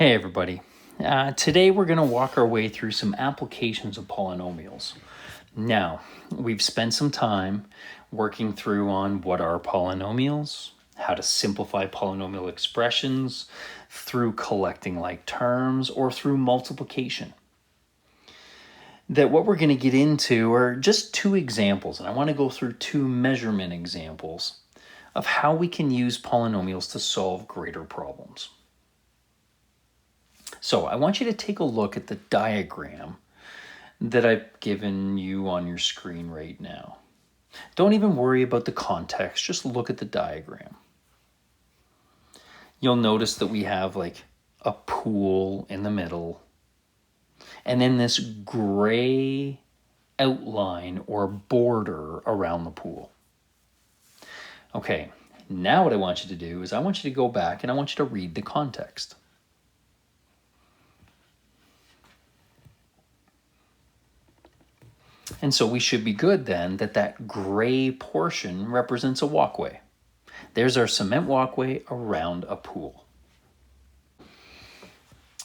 Hey everybody. Today we're going to walk our way through some applications of polynomials. Now, we've spent some time working through on what are polynomials, how to simplify polynomial expressions through collecting like terms or through multiplication. That what we're going to get into are just two examples, and I want to go through two measurement examples of how we can use polynomials to solve greater problems. So I want you to take a look at the diagram that I've given you on your screen right now. Don't even worry about the context, just look at the diagram. You'll notice that we have like a pool in the middle, and then this gray outline or border around the pool. Okay, now what I want you to do is I want you to go back and I want you to read the context. And so we should be good then that gray portion represents a walkway. There's our cement walkway around a pool.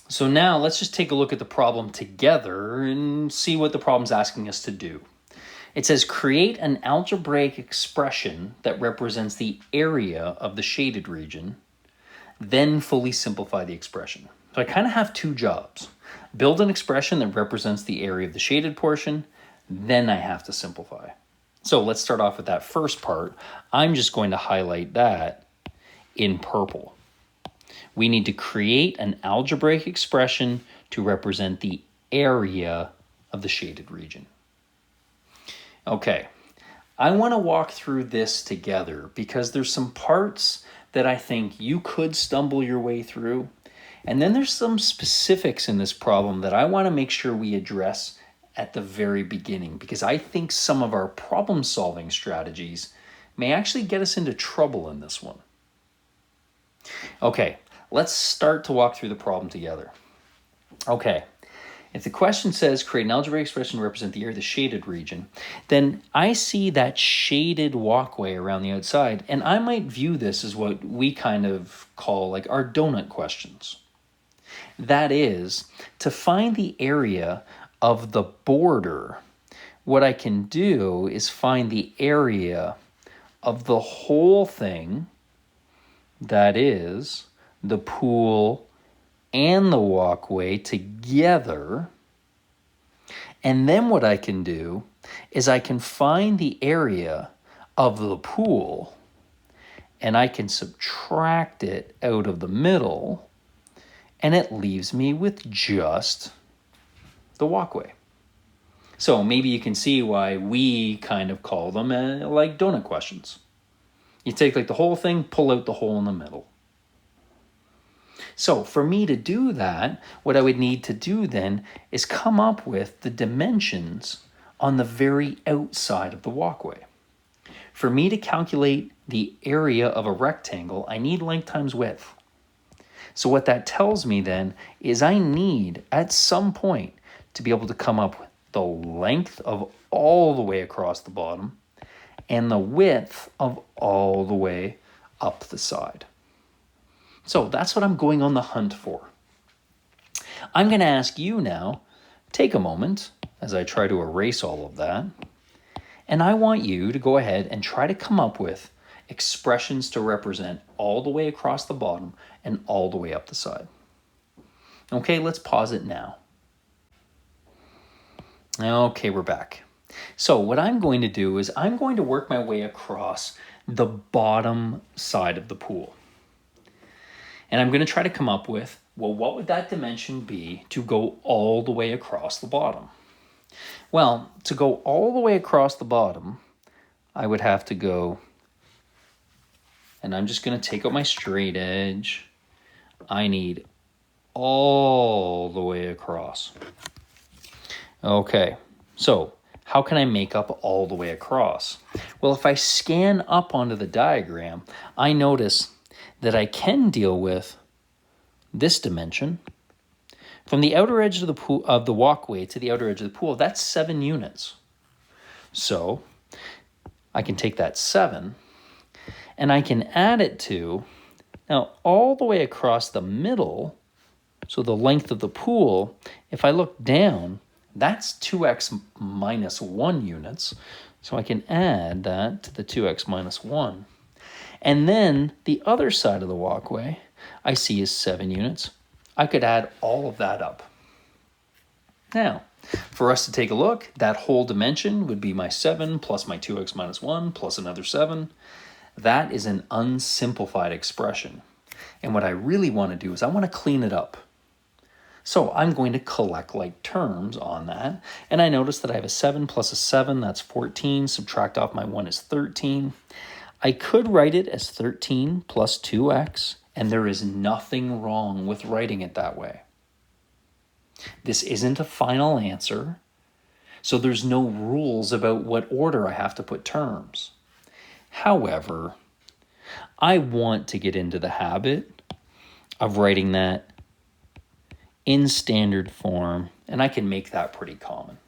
So now let's just take a look at the problem together and see what the problem's asking us to do. It says create an algebraic expression that represents the area of the shaded region, then fully simplify the expression. So I kind of have two jobs. Build an expression that represents the area of the shaded portion, then I have to simplify. So let's start off with that first part. I'm just going to highlight that in purple. We need to create an algebraic expression to represent the area of the shaded region. Okay, I want to walk through this together because there's some parts that I think you could stumble your way through. And then there's some specifics in this problem that I want to make sure we address at the very beginning, because I think some of our problem-solving strategies may actually get us into trouble in this one. Okay, let's start to walk through the problem together. Okay, if the question says create an algebraic expression to represent the area of the shaded region, then I see that shaded walkway around the outside, and I might view this as what we kind of call like our donut questions. That is, to find the area of the border, what I can do is find the area of the whole thing, that is, the pool and the walkway together. And then what I can do is I can find the area of the pool and I can subtract it out of the middle, and it leaves me with just the walkway. So maybe you can see why we kind of call them like donut questions. You take like the whole thing, pull out the hole in the middle. So for me to do that, what I would need to do then is come up with the dimensions on the very outside of the walkway. For me to calculate the area of a rectangle, I need length times width. So what that tells me then is I need, at some point, to be able to come up with the length of all the way across the bottom and the width of all the way up the side. So that's what I'm going on the hunt for. I'm going to ask you now, take a moment as I try to erase all of that, and I want you to go ahead and try to come up with expressions to represent all the way across the bottom and all the way up the side. Okay, let's pause it now. Okay, we're back. So what I'm going to do is I'm going to work my way across the bottom side of the pool. And I'm going to try to come up with, well, what would that dimension be to go all the way across the bottom? Well, to go all the way across the bottom, I would have to go, and I'm just going to take out my straight edge. I need all the way across. Okay, so how can I make up all the way across? Well, if I scan up onto the diagram, I notice that I can deal with this dimension. From the outer edge of the pool, of the walkway to the outer edge of the pool, that's 7 units. So I can take that 7 and I can add it to, now all the way across the middle, So the length of the pool, if I look down, that's 2x minus 1 units. So I can add that to the 2x minus 1. And then the other side of the walkway I see is 7 units. I could add all of that up. Now, for us to take a look, that whole dimension would be my 7 plus my 2x minus 1 plus another 7. That is an unsimplified expression. And what I really want to do is I want to clean it up. So I'm going to collect like terms on that. And I notice that I have a 7 plus a 7, that's 14. Subtract off my 1 is 13. I could write it as 13 plus 2x, and there is nothing wrong with writing it that way. This isn't a final answer, so there's no rules about what order I have to put terms. However, I want to get into the habit of writing that in standard form, and I can make that pretty common.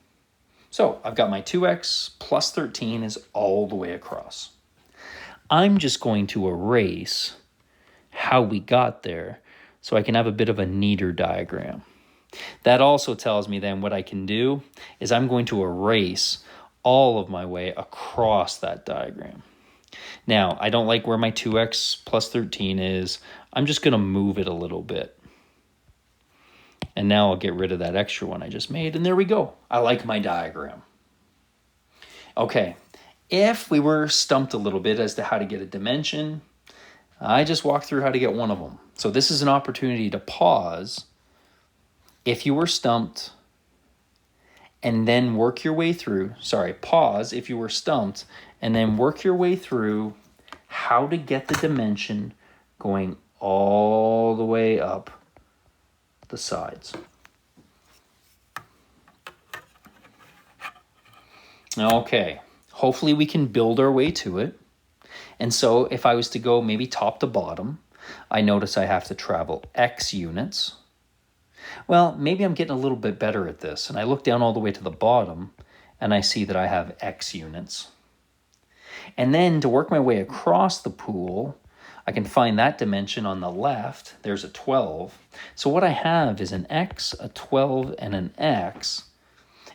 So I've got my 2x plus 13 is all the way across. I'm just going to erase how we got there so I can have a bit of a neater diagram. That also tells me then what I can do is I'm going to erase all of my way across that diagram. Now, I don't like where my 2x plus 13 is. I'm just going to move it a little bit. And now I'll get rid of that extra one I just made. And there we go. I like my diagram. Okay, if we were stumped a little bit as to how to get a dimension, I just walked through how to get one of them. So this is an opportunity to pause if you were stumped and then work your way through. Pause if you were stumped and then work your way through how to get the dimension going all the way up the sides. Okay, hopefully we can build our way to it. And so if I was to go maybe top to bottom, I notice I have to travel x units. Well, maybe I'm getting a little bit better at this, and I look down all the way to the bottom and I see that I have x units. And then to work my way across the pool, I can find that dimension on the left. There's a 12. So what I have is an x, a 12, and an x.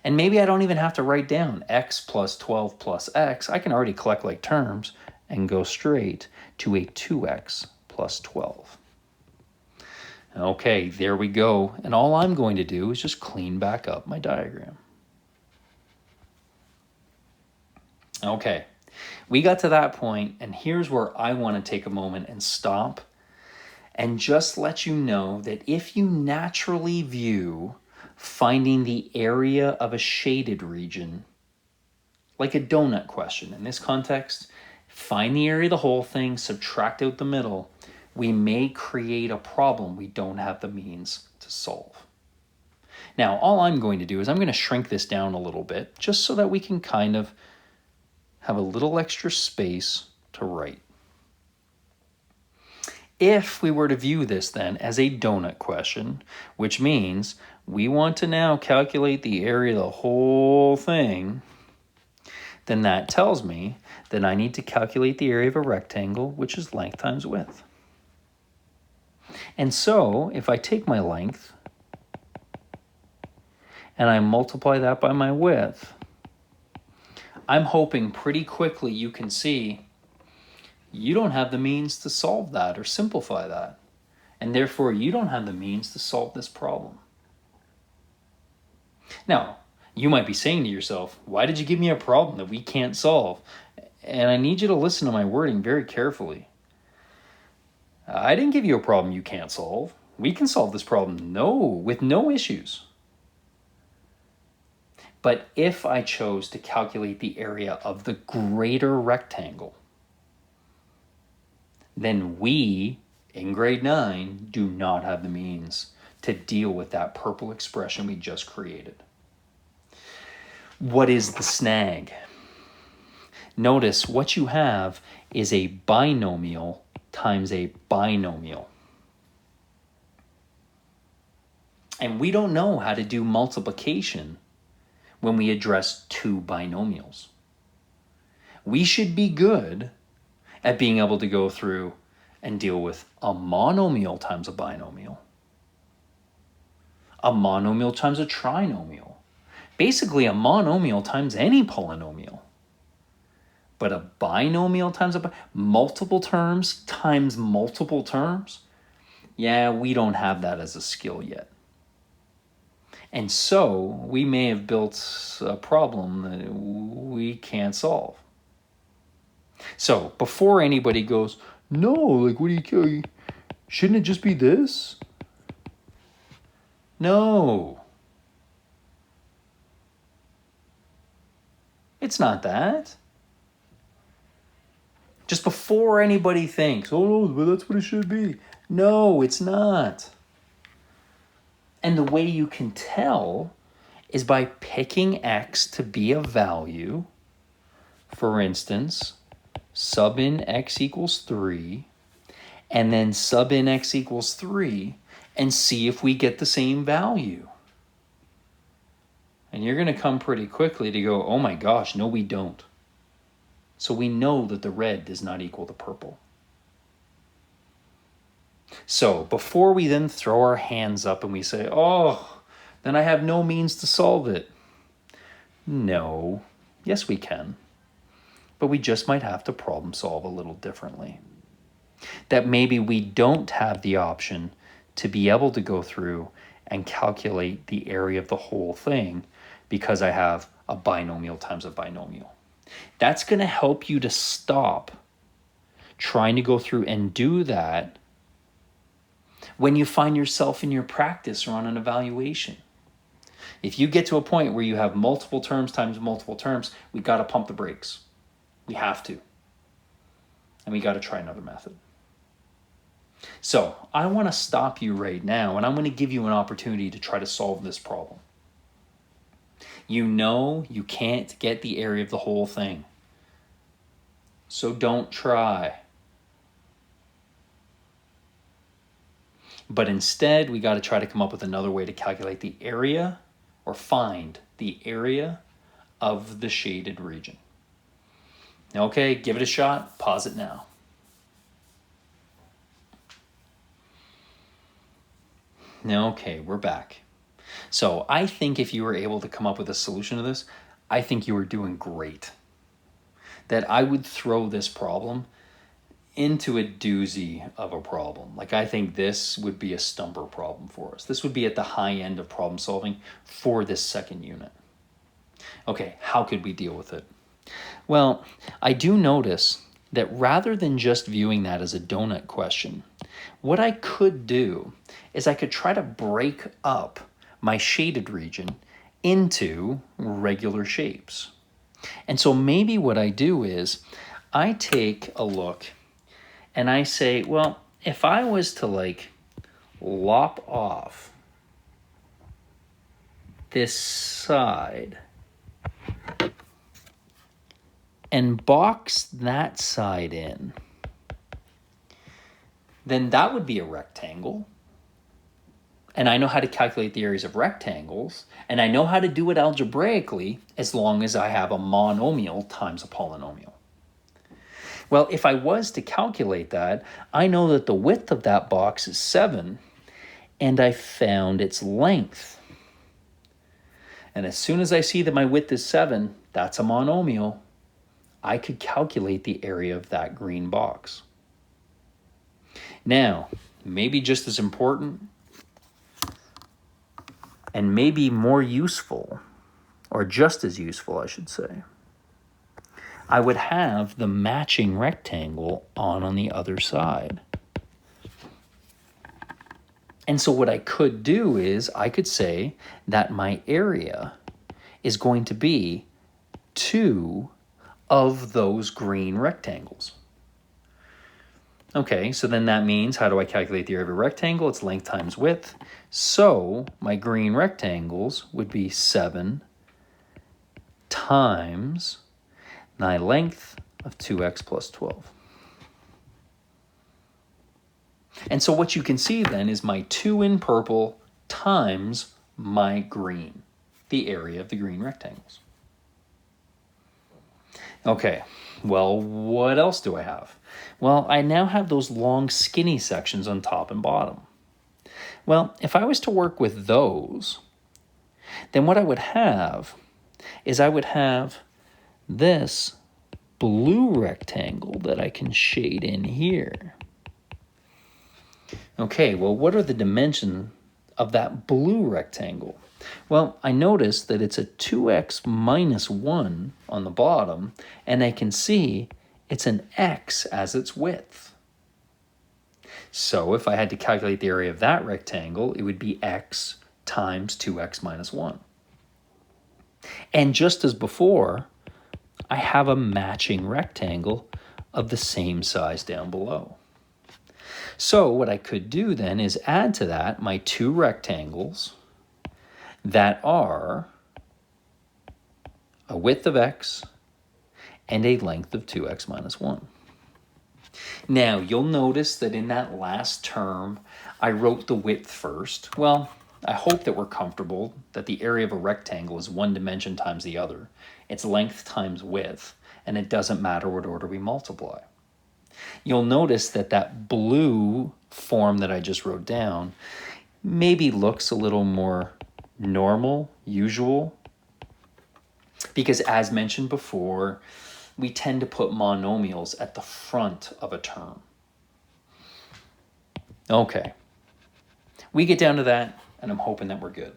And maybe I don't even have to write down x plus 12 plus x. I can already collect like terms and go straight to a 2x plus 12. Okay, there we go. And all I'm going to do is just clean back up my diagram. Okay, we got to that point, and here's where I want to take a moment and stop and just let you know that if you naturally view finding the area of a shaded region like a donut question, in this context, find the area of the whole thing, subtract out the middle, we may create a problem we don't have the means to solve. Now, all I'm going to do is I'm going to shrink this down a little bit just so that we can kind of have a little extra space to write. If we were to view this then as a donut question, which means we want to now calculate the area of the whole thing, then that tells me that I need to calculate the area of a rectangle, which is length times width. And so if I take my length and I multiply that by my width, I'm hoping pretty quickly you can see you don't have the means to solve that or simplify that. And therefore, you don't have the means to solve this problem. Now, you might be saying to yourself, why did you give me a problem that we can't solve? And I need you to listen to my wording very carefully. I didn't give you a problem you can't solve. We can solve this problem with no issues. But if I chose to calculate the area of the greater rectangle, then we, in grade 9, do not have the means to deal with that purple expression we just created. What is the snag? Notice what you have is a binomial times a binomial. And we don't know how to do multiplication when we address two binomials. We should be good at being able to go through and deal with a monomial times a binomial. a monomial times a trinomial. Basically, a monomial times any polynomial. But a binomial times multiple terms times multiple terms, yeah, we don't have that as a skill yet. And so we may have built a problem that we can't solve. So before anybody goes, no, like, what do you, shouldn't it just be this? No. It's not that. Just before anybody thinks, oh, no, but that's what it should be. No, it's not. And the way you can tell is by picking x to be a value. For instance, sub in x equals 3, and then sub in x equals 3, and see if we get the same value. And you're going to come pretty quickly to go, oh my gosh, no, we don't. So we know that the red does not equal the purple. So before we then throw our hands up and we say, oh, then I have no means to solve it. No. Yes, we can. But we just might have to problem solve a little differently. That maybe we don't have the option to be able to go through and calculate the area of the whole thing because I have a binomial times a binomial. That's going to help you to stop trying to go through and do that when you find yourself in your practice or on an evaluation. If you get to a point where you have multiple terms times multiple terms, we got to pump the brakes. We have to. And we got to try another method. So I want to stop you right now, and I'm going to give you an opportunity to try to solve this problem. You know you can't get the area of the whole thing. So don't try. But instead, we got to try to come up with another way to calculate the area or find the area of the shaded region. Okay, give it a shot. Pause it now. Okay, we're back. So I think if you were able to come up with a solution to this, I think you were doing great. That I would throw this problem into a doozy of a problem. Like, I think this would be a stumper problem for us. This would be at the high end of problem solving for this second unit. Okay, how could we deal with it? Well, I do notice that rather than just viewing that as a donut question, what I could do is I could try to break up my shaded region into regular shapes. And so maybe what I do is I take a look and I say, well, if I was to like lop off this side and box that side in, then that would be a rectangle. And I know how to calculate the areas of rectangles, and I know how to do it algebraically as long as I have a monomial times a polynomial. Well, if I was to calculate that, I know that the width of that box is 7, and I found its length. And as soon as I see that my width is 7, that's a monomial. I could calculate the area of that green box. Now, maybe just as important, and maybe more useful, or just as useful, I should say, I would have the matching rectangle on the other side. And so what I could do is I could say that my area is going to be 2 of those green rectangles. Okay, so then that means, how do I calculate the area of a rectangle? It's length times width. So my green rectangles would be 7 times my length of 2x plus 12. And so what you can see then is my 2 in purple times my green, the area of the green rectangles. Okay, well, what else do I have? Well, I now have those long skinny sections on top and bottom. Well, if I was to work with those, then what I would have is I would have this blue rectangle that I can shade in here. Okay, well, what are the dimensions of that blue rectangle? Well, I notice that it's a 2x minus 1 on the bottom, and I can see it's an x as its width. So if I had to calculate the area of that rectangle, it would be x times 2x minus 1. And just as before, I have a matching rectangle of the same size down below. So what I could do then is add to that my two rectangles that are a width of x and a length of 2x minus 1. Now, you'll notice that in that last term, I wrote the width first. Well, I hope that we're comfortable that the area of a rectangle is one dimension times the other. It's length times width, and it doesn't matter what order we multiply. You'll notice that that blue form that I just wrote down maybe looks a little more normal, usual, because as mentioned before, we tend to put monomials at the front of a term. Okay, we get down to that, and I'm hoping that we're good.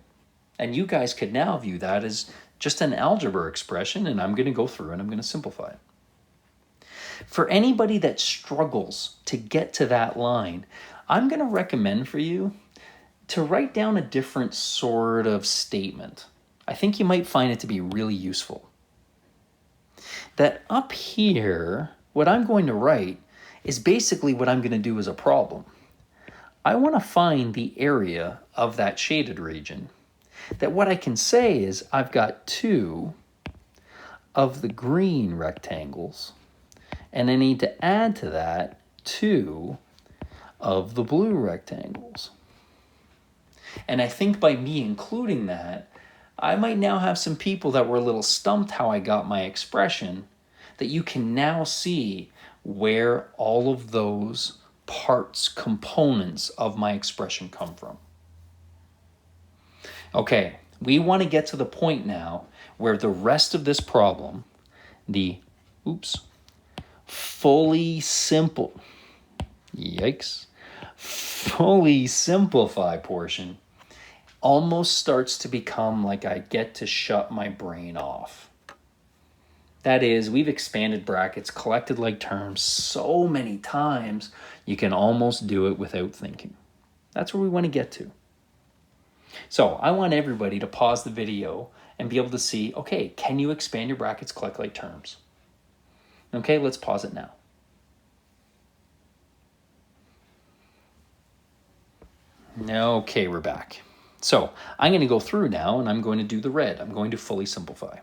And you guys could now view that as just an algebra expression, and I'm going to go through and I'm going to simplify it. For anybody that struggles to get to that line, I'm going to recommend for you to write down a different sort of statement. I think you might find it to be really useful. That up here, what I'm going to write is basically what I'm going to do as a problem. I want to find the area of that shaded region. That what I can say is I've got two of the green rectangles, and I need to add to that 2 of the blue rectangles. And I think by me including that, I might now have some people that were a little stumped how I got my expression, that you can now see where all of those parts, components of my expression come from. Okay, we want to get to the point now where the rest of this problem, the, fully simple, fully simplify portion almost starts to become like I get to shut my brain off. That is, we've expanded brackets, collected like terms so many times, you can almost do it without thinking. That's where we want to get to. So I want everybody to pause the video and be able to see, okay, can you expand your brackets, collect like terms? Okay, let's pause it now. Okay, we're back. So I'm going to go through now and I'm going to do the red. I'm going to fully simplify.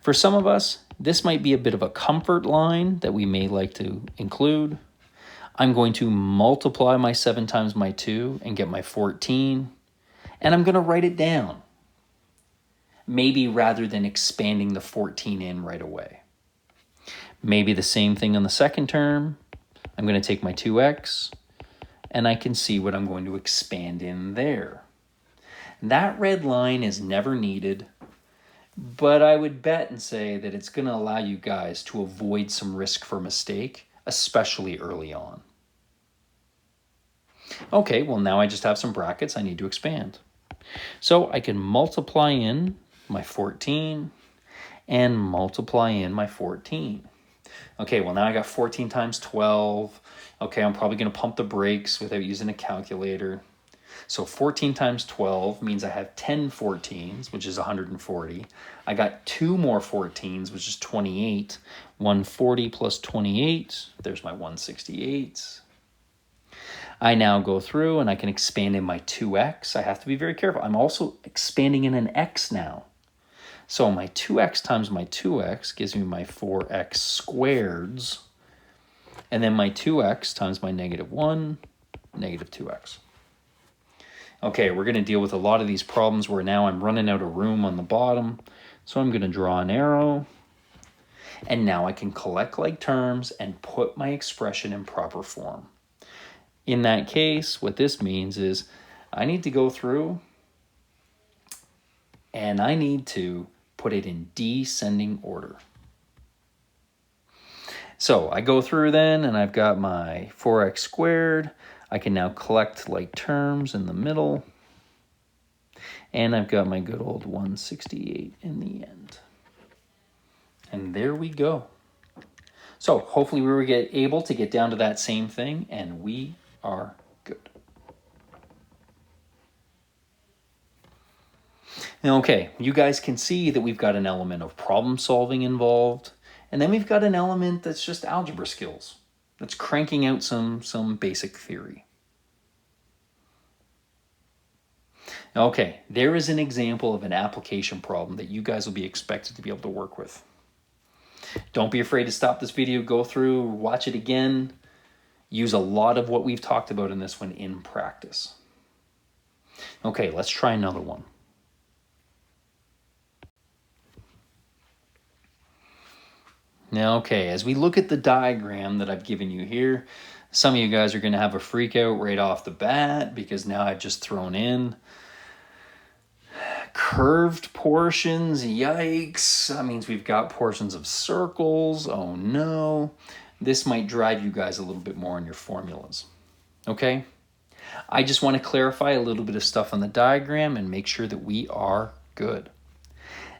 For some of us, this might be a bit of a comfort line that we may like to include. I'm going to multiply my 7 times my 2 and get my 14. And I'm going to write it down. Maybe rather than expanding the 14 in right away. Maybe the same thing on the second term. I'm going to take my 2x and I can see what I'm going to expand in there. That red line is never needed, but I would bet and say that it's going to allow you guys to avoid some risk for mistake, especially early on. Okay, well now I just have some brackets I need to expand. So I can multiply in my 14 and multiply in my 14. Okay, well now I got 14 times 12. Okay, I'm probably going to pump the brakes without using a calculator. So 14 times 12 means I have 10 14s, which is 140. I got 2 more 14s, which is 28. 140 plus 28, there's my 168. I now go through and I can expand in my 2x. I have to be very careful. I'm also expanding in an x now. So my 2x times my 2x gives me my 4x squareds. And then my 2x times my -1, -2x. Okay, we're going to deal with a lot of these problems where now I'm running out of room on the bottom. So I'm going to draw an arrow. And now I can collect like terms and put my expression in proper form. In that case, what this means is I need to go through and I need to put it in descending order. So I go through then and I've got my 4x squared. I can now collect like terms in the middle. And I've got my good old 168 in the end. And there we go. So hopefully we were able to get down to that same thing, and we are good. Okay, you guys can see that we've got an element of problem solving involved, and then we've got an element that's just algebra skills. That's cranking out some basic theory. Okay, there is an example of an application problem that you guys will be expected to be able to work with. Don't be afraid to stop this video, go through, watch it again. Use a lot of what we've talked about in this one in practice. Okay, let's try another one. Now, okay, as we look at the diagram that I've given you here, some of you guys are going to have a freak out right off the bat because now I've just thrown in curved portions. Yikes. That means we've got portions of circles. Oh no. This might drive you guys a little bit more in your formulas. Okay? I just want to clarify a little bit of stuff on the diagram and make sure that we are good.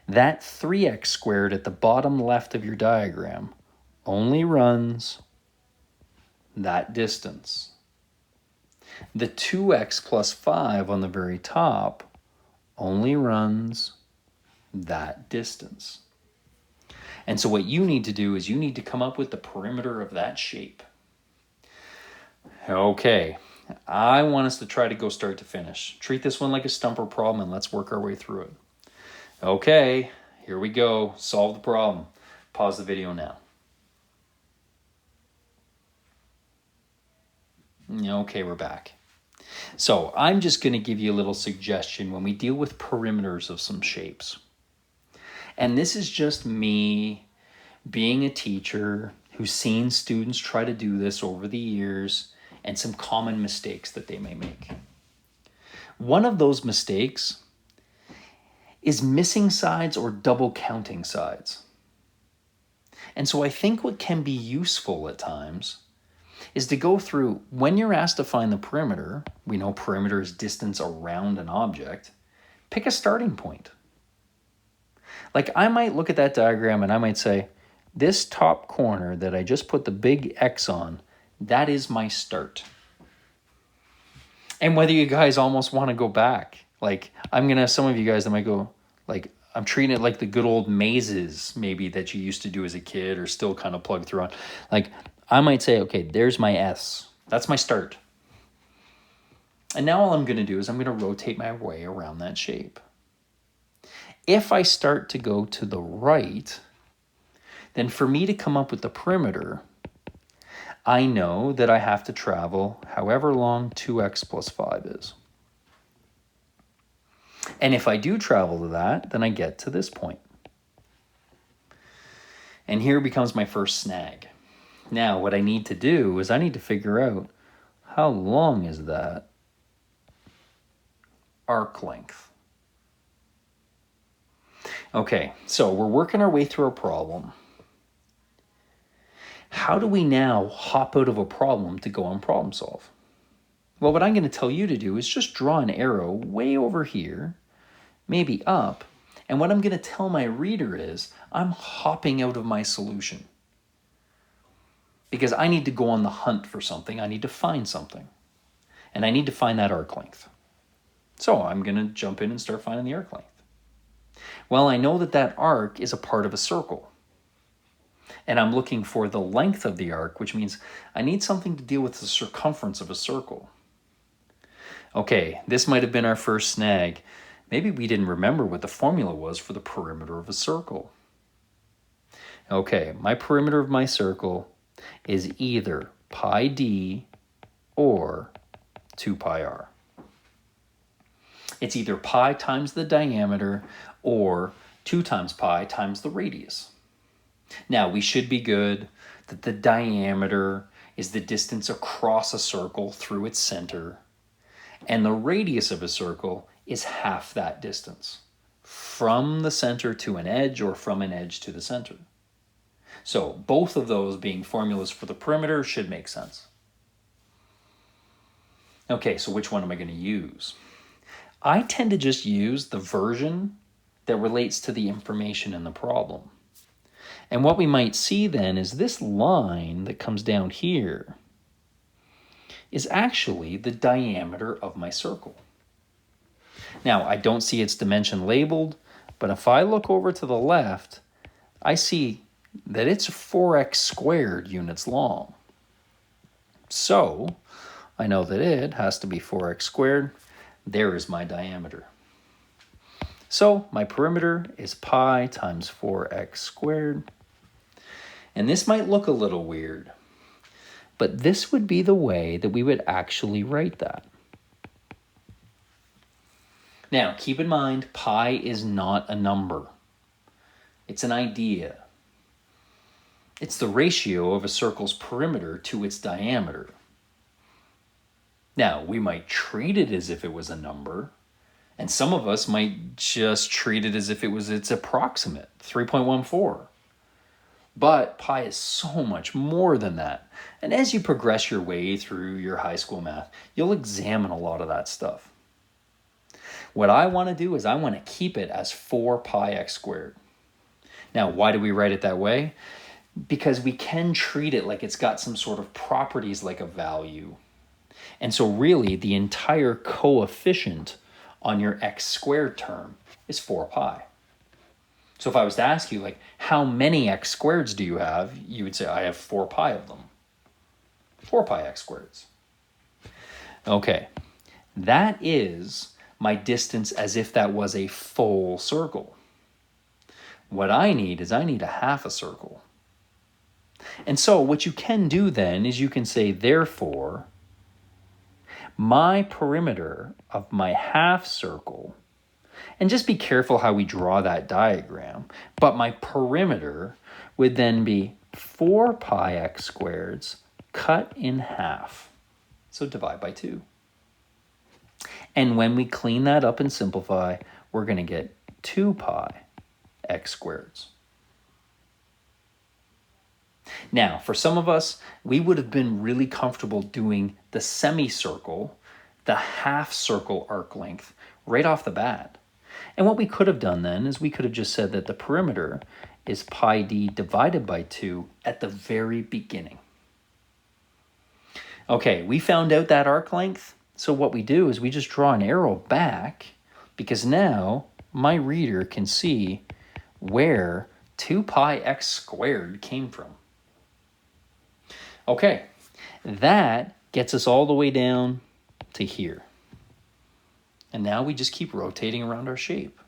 That 3x squared at the bottom left of your diagram only runs that distance. The 2x plus 5 on the very top only runs that distance. And so what you need to do is you need to come up with the perimeter of that shape. Okay, I want us to try to go start to finish. Treat this one like a stumper problem and let's work our way through it. Okay, here we go. Solve the problem. Pause the video now. Okay, we're back. So I'm just going to give you a little suggestion when we deal with perimeters of some shapes. And this is just me being a teacher who's seen students try to do this over the years and some common mistakes that they may make. One of those mistakes is missing sides or double counting sides. And so I think what can be useful at times is to go through, when you're asked to find the perimeter, we know perimeter is distance around an object, pick a starting point. Like I might look at that diagram and I might say, this top corner that I just put the big X on, that is my start. And whether you guys almost want to go back, like I'm going to have some of you guys that might go, like, I'm treating it like the good old mazes maybe that you used to do as a kid or still kind of plug through on. Like I might say, okay, there's my S. That's my start. And now all I'm going to do is I'm going to rotate my way around that shape. If I start to go to the right, then for me to come up with the perimeter, I know that I have to travel however long 2x plus 5 is. And if I do travel to that, then I get to this point. And here becomes my first snag. Now, what I need to do is I need to figure out how long is that arc length. Okay, so we're working our way through a problem. How do we now hop out of a problem to go on problem solve? Well, what I'm going to tell you to do is just draw an arrow way over here, maybe up, and what I'm going to tell my reader is I'm hopping out of my solution. Because I need to go on the hunt for something, I need to find something. And I need to find that arc length. So I'm going to jump in and start finding the arc length. Well, I know that that arc is a part of a circle. And I'm looking for the length of the arc, which means I need something to deal with the circumference of a circle. Okay, this might have been our first snag. Maybe we didn't remember what the formula was for the perimeter of a circle. Okay, my perimeter of my circle is either pi d or 2 pi r. It's either pi times the diameter or 2 times pi times the radius. Now, we should be good that the diameter is the distance across a circle through its center, And the radius of a circle is half that distance from the center to an edge or from an edge to the center. So both of those being formulas for the perimeter should make sense. Okay, so which one am I going to use? I tend to just use the version that relates to the information in the problem. And what we might see then is this line that comes down here is actually the diameter of my circle. Now, I don't see its dimension labeled, but if I look over to the left, I see that it's 4x squared units long. So I know that it has to be 4x squared. There is my diameter. So my perimeter is pi times 4x squared. And this might look a little weird, but this would be the way that we would actually write that. Now, keep in mind, pi is not a number. It's an idea. It's the ratio of a circle's perimeter to its diameter. Now, we might treat it as if it was a number, and some of us might just treat it as if it was its approximate, 3.14. But pi is so much more than that. And as you progress your way through your high school math, you'll examine a lot of that stuff. What I want to do is I want to keep it as 4 pi x squared. Now, why do we write it that way? Because we can treat it like it's got some sort of properties like a value. And so really the entire coefficient on your x squared term is 4 pi. So if I was to ask you, like, how many x squareds do you have? You would say, I have 4 pi of them. 4 pi x squareds. Okay, that is my distance as if that was a full circle. What I need is I need a half a circle. And so what you can do then is you can say, therefore, my perimeter of my half circle, and just be careful how we draw that diagram, but my perimeter would then be 4 pi x squareds cut in half. So divide by 2. And when we clean that up and simplify, we're going to get 2 pi x squareds. Now, for some of us, we would have been really comfortable doing the semicircle, the half circle arc length, right off the bat. And what we could have done then is we could have just said that the perimeter is pi d divided by 2 at the very beginning. Okay, we found out that arc length. So what we do is we just draw an arrow back, because now my reader can see where 2 pi x squared came from. Okay, that gets us all the way down to here. And now we just keep rotating around our shape.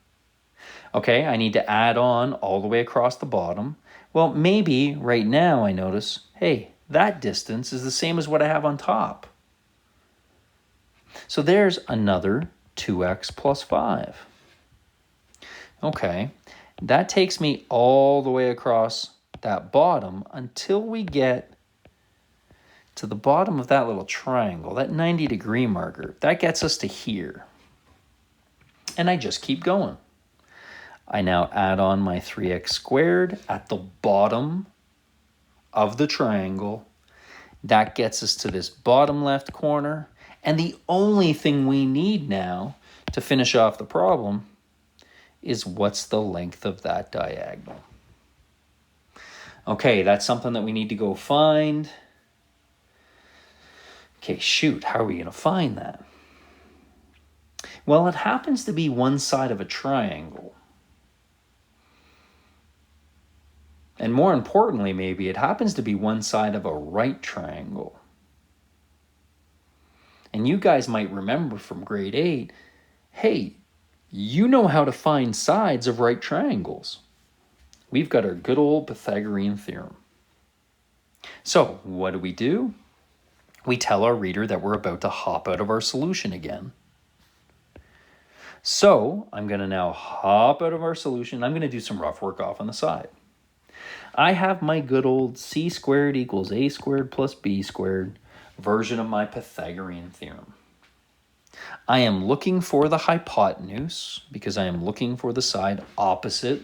Okay, I need to add on all the way across the bottom. Well, maybe right now I notice, hey, that distance is the same as what I have on top. So there's another 2x plus 5. Okay, that takes me all the way across that bottom until we get to the bottom of that little triangle, that 90-degree marker. That gets us to here. And I just keep going. I now add on my 3x squared at the bottom of the triangle. That gets us to this bottom left corner. And the only thing we need now to finish off the problem is what's the length of that diagonal. Okay, that's something that we need to go find. Okay, shoot, how are we going to find that? Well, it happens to be one side of a triangle. And more importantly, maybe, it happens to be one side of a right triangle. And you guys might remember from grade 8, hey, you know how to find sides of right triangles. We've got our good old Pythagorean theorem. So what do? We tell our reader that we're about to hop out of our solution again. So I'm going to now hop out of our solution. I'm going to do some rough work off on the side. I have my good old c squared equals a squared plus b squared version of my Pythagorean theorem. I am looking for the hypotenuse because I am looking for the side opposite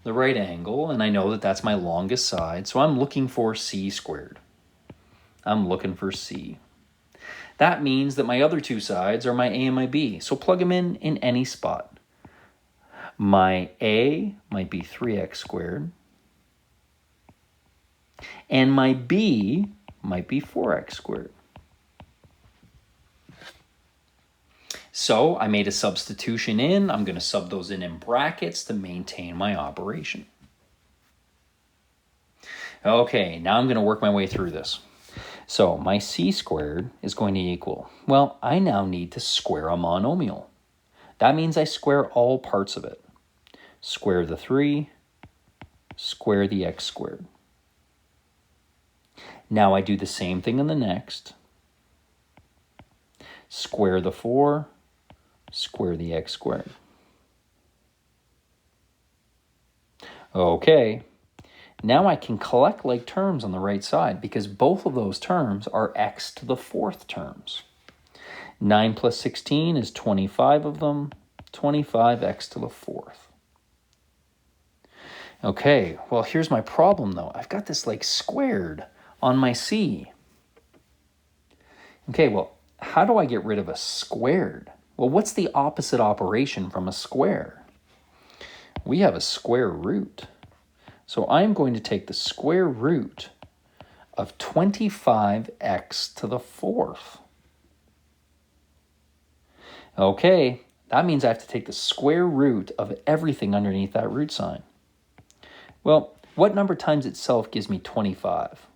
the right angle, and I know that that's my longest side, so I'm looking for c squared. I'm looking for c. That means that my other two sides are my a and my b, so plug them in any spot. My a might be 3x squared, and my b might be 4x squared. So I made a substitution in. I'm going to sub those in brackets to maintain my operation. Okay, now I'm going to work my way through this. So my c squared is going to equal, well, I now need to square a monomial. That means I square all parts of it. Square the 3, square the x squared. Now I do the same thing in the next. Square the 4, square the x squared. Okay, now I can collect like terms on the right side because both of those terms are x to the 4th terms. 9 plus 16 is 25 of them, 25x to the 4th. Okay, well, here's my problem though. I've got this like squared on my c. Okay, well, how do I get rid of a squared? Well, what's the opposite operation from a square? We have a square root. So I'm going to take the square root of 25x to the 4th. Okay, that means I have to take the square root of everything underneath that root sign. Well, what number times itself gives me 25?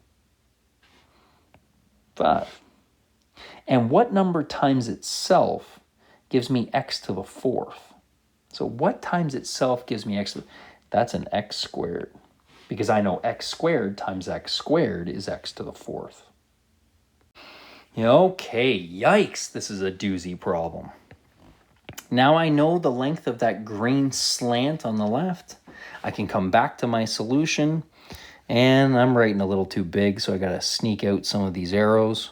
5. And what number times itself gives me x to the 4th? So what times itself gives me x? That's an x squared. Because I know x squared times x squared is x to the 4th. Okay, yikes, this is a doozy problem. Now I know the length of that green slant on the left. I can come back to my solution, and I'm writing a little too big, so I got to sneak out some of these arrows.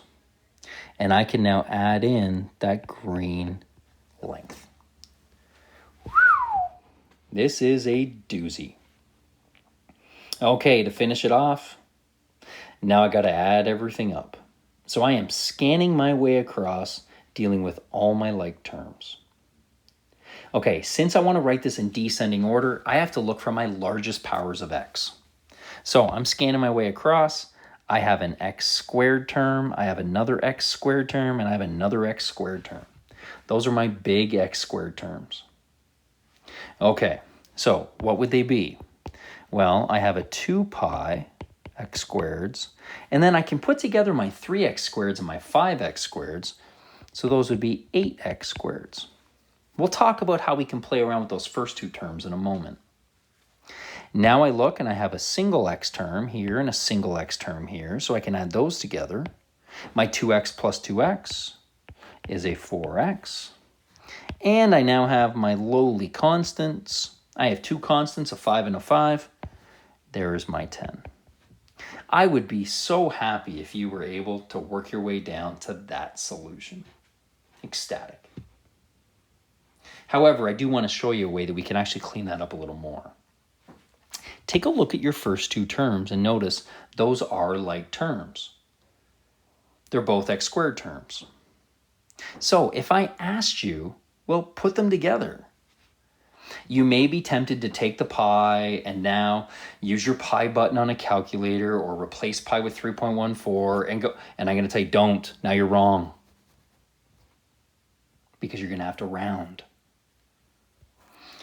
And I can now add in that green length. This is a doozy. Okay, to finish it off, now I got to add everything up. So I am scanning my way across, dealing with all my like terms. Okay, since I want to write this in descending order, I have to look for my largest powers of x. So I'm scanning my way across. I have an x squared term, I have another x squared term, and I have another x squared term. Those are my big x squared terms. Okay, so what would they be? Well, I have a 2 pi x squareds, and then I can put together my 3x squareds and my 5x squareds, so those would be 8x squareds. We'll talk about how we can play around with those first two terms in a moment. Now I look and I have a single x term here and a single x term here, so I can add those together. My 2x plus 2x is a 4x. And I now have my lowly constants. I have two constants, a 5 and a 5. There's my 10. I would be so happy if you were able to work your way down to that solution. Ecstatic. However, I do want to show you a way that we can actually clean that up a little more. Take a look at your first two terms and notice those are like terms. They're both x squared terms. So if I asked you, well, put them together. You may be tempted to take the pi and now use your pi button on a calculator or replace pi with 3.14 and go. And I'm going to tell you, don't. Now you're wrong. Because you're going to have to round.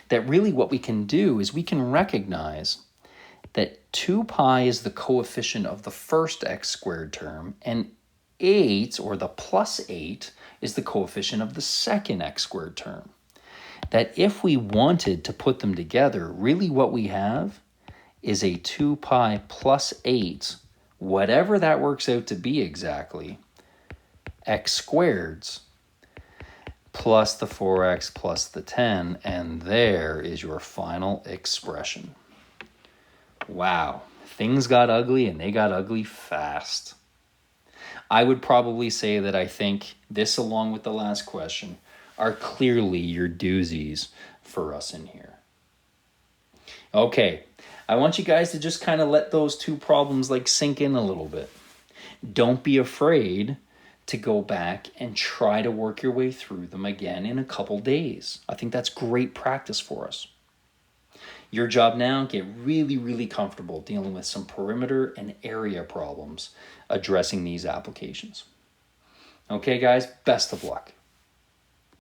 That really what we can do is we can recognize that 2 pi is the coefficient of the first x squared term, and 8, or the plus 8, is the coefficient of the second x squared term. That if we wanted to put them together, really what we have is a 2 pi plus 8, whatever that works out to be exactly, x squareds, plus the 4x plus the 10, and there is your final expression. Wow, things got ugly and they got ugly fast. I would probably say that I think this, along with the last question, are clearly your doozies for us in here. Okay, I want you guys to just kind of let those two problems like sink in a little bit. Don't be afraid to go back and try to work your way through them again in a couple days. I think that's great practice for us. Your job now, get really, really comfortable dealing with some perimeter and area problems addressing these applications. Okay, guys, best of luck.